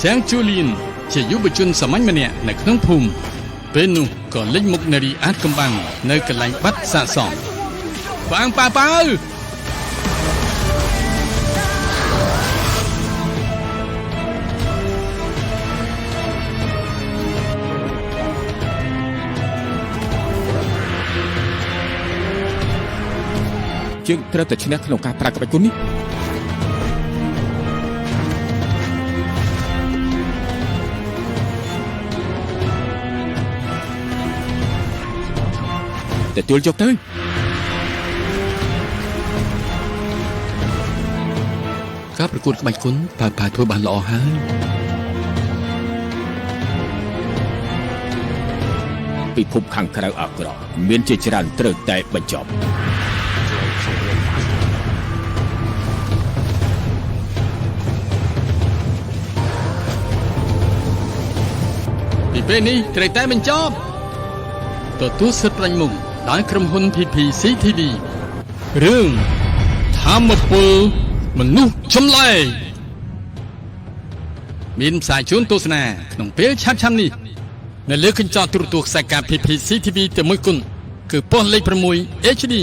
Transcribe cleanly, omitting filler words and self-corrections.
แสงจูเลียนជាយុវជនសាមញ្ញម្នាក់នៅក្នុងភូមិពេលនោះក៏លេចមុខនារីអាតកំបាំងនៅកន្លែងបាត់សាកសមបាងប៉ាប៉ាវយើងត្រូវតែឈ្នះក្នុងការប្រើក្បាច់គុណនេះទទួលយកទៅការប្រកួតក្បាច់គុណប៉ាប៉ាធ្វើបានល្អហើយពិភពខាងក្រៅអាក្រក់មានជាច្រើនត្រូវតែបញ្ចប់ពីពេលនេះត្រូវតែបញ្ចប់ទទួលសិទ្ធិប្រាញ់មុខដោយក្រុមហ៊ុន PPCTV រឿងធម្មពលមនុស្សចម្លែកមានផ្សាយជូនទស្សនាក្នុងពេលឆាប់នេះនៅលើកញ្ចក់ទូរទស្សន៍ខ្សែការ PPCTV តែមួយគត់គឺប៉ុស្តិ៍លេខ6 HD